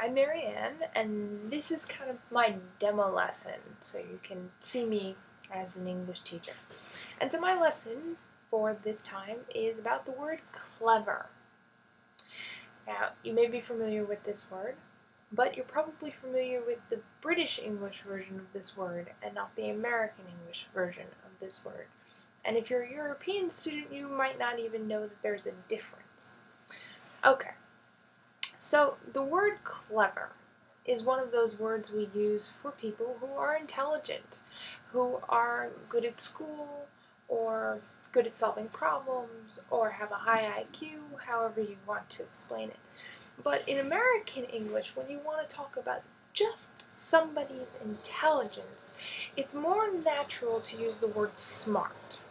I'm Marianne, and this is kind of my demo lesson, so you can see me as an English teacher. And so my lesson for this time is about the word clever. Now, you may be familiar with this word, but you're probably familiar with the British English version of this word and not the American English version of this word. And if you're a European student, you might not even know that there's a difference. Okay. So the word clever is one of those words we use for people who are intelligent, who are good at school, or good at solving problems, or have a high IQ, however you want to explain it. But in American English, when you want to talk about just somebody's intelligence, it's more natural to use the word smart,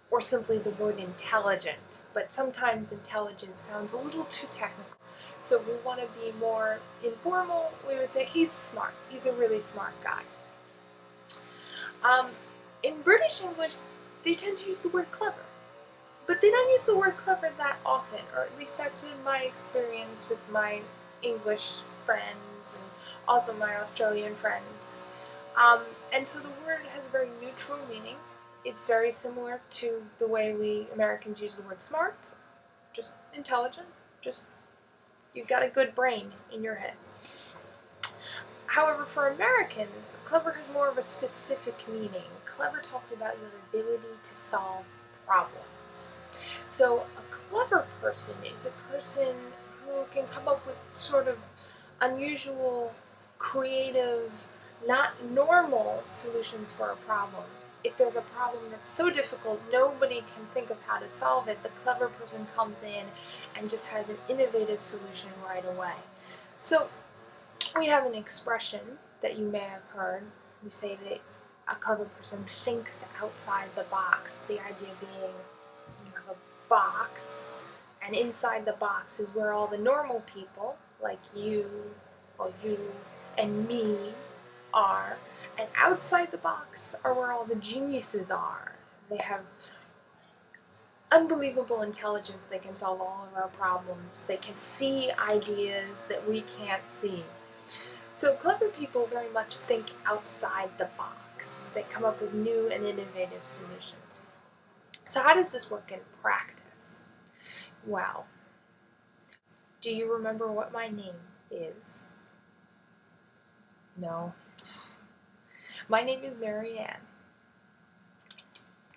or simply the word intelligent, but sometimes intelligent sounds a little too technical. So if we want to be more informal, we would say he's smart. He's a really smart guy. In British English, they tend to use the word clever. But they don't use the word clever that often, or at least that's been my experience with my English friends and also my Australian friends. And so the word has a very neutral meaning. It's very similar to the way we Americans use the word smart, just intelligent, just you've got a good brain in your head. However, for Americans, clever has more of a specific meaning. Clever talks about your ability to solve problems. So a clever person is a person who can come up with sort of unusual, creative, not normal solutions for a problem. If there's a problem that's so difficult nobody can think of how to solve it, the clever person comes in and just has an innovative solution right away. So we have an expression that you may have heard. We say that a clever person thinks outside the box. The idea being you have a box, and inside the box is where all the normal people, like you and me, are. And outside the box are where all the geniuses are. They have unbelievable intelligence. They can solve all of our problems. They can see ideas that we can't see. So clever people very much think outside the box. They come up with new and innovative solutions. So how does this work in practice? Well, do you remember what my name is? No. My name is Marianne.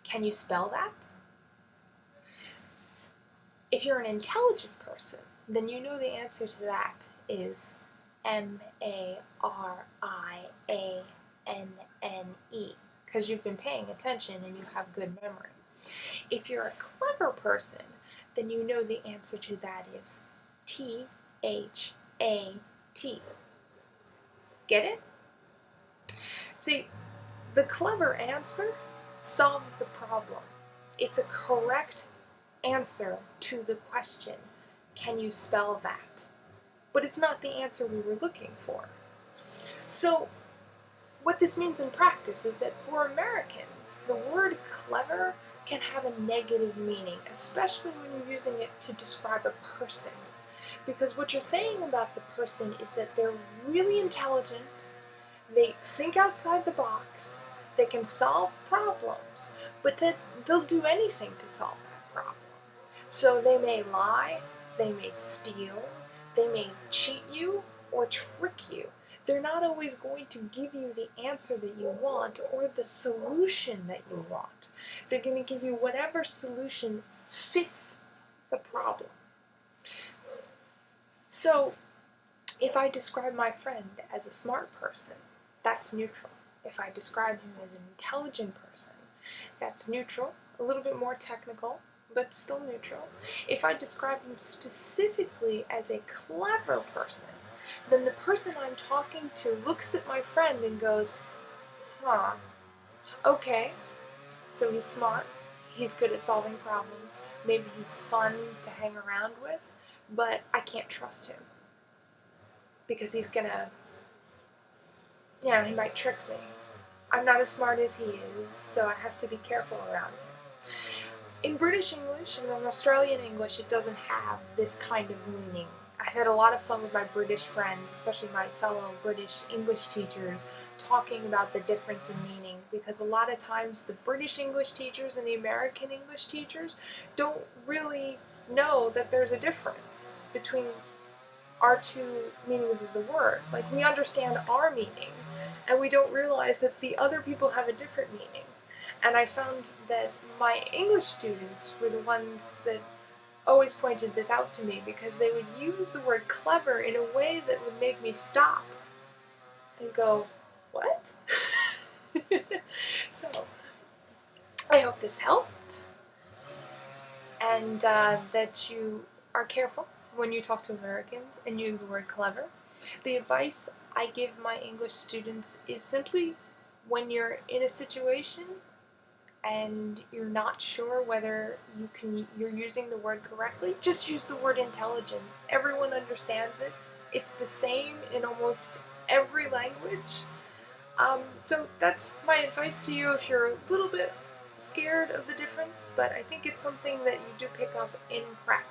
Can you spell that? If you're an intelligent person, then you know the answer to that is Marianne, because you've been paying attention and you have good memory. If you're a clever person, then you know the answer to that is That. Get it? See, the clever answer solves the problem. It's a correct answer to the question, can you spell that? But it's not the answer we were looking for. So what this means in practice is that for Americans, the word clever can have a negative meaning, especially when you're using it to describe a person. Because what you're saying about the person is that they're really intelligent, they think outside the box, they can solve problems, but that they'll do anything to solve that problem. So they may lie, they may steal, they may cheat you or trick you. They're not always going to give you the answer that you want or the solution that you want. They're going to give you whatever solution fits the problem. So if I describe my friend as a smart person, that's neutral. If I describe him as an intelligent person, that's neutral, a little bit more technical, but still neutral. If I describe him specifically as a clever person, then the person I'm talking to looks at my friend and goes, okay, so he's smart, he's good at solving problems, maybe he's fun to hang around with, but I can't trust him because he's gonna, he might trick me. I'm not as smart as he is, so I have to be careful around him. In British English and in Australian English, it doesn't have this kind of meaning. I had a lot of fun with my British friends, especially my fellow British English teachers, talking about the difference in meaning, because a lot of times the British English teachers and the American English teachers don't really know that there's a difference between our two meanings of the word. Like, we understand our meaning, and we don't realize that the other people have a different meaning. And I found that my English students were the ones that always pointed this out to me, because they would use the word clever in a way that would make me stop and go, what? So, I hope this helped, and that you are careful when you talk to Americans and use the word clever. The advice I give my English students is simply, when you're in a situation and you're not sure whether you're using the word correctly, just use the word intelligent. Everyone understands it. It's the same in almost every language. So that's my advice to you if you're a little bit scared of the difference, but I think it's something that you do pick up in practice.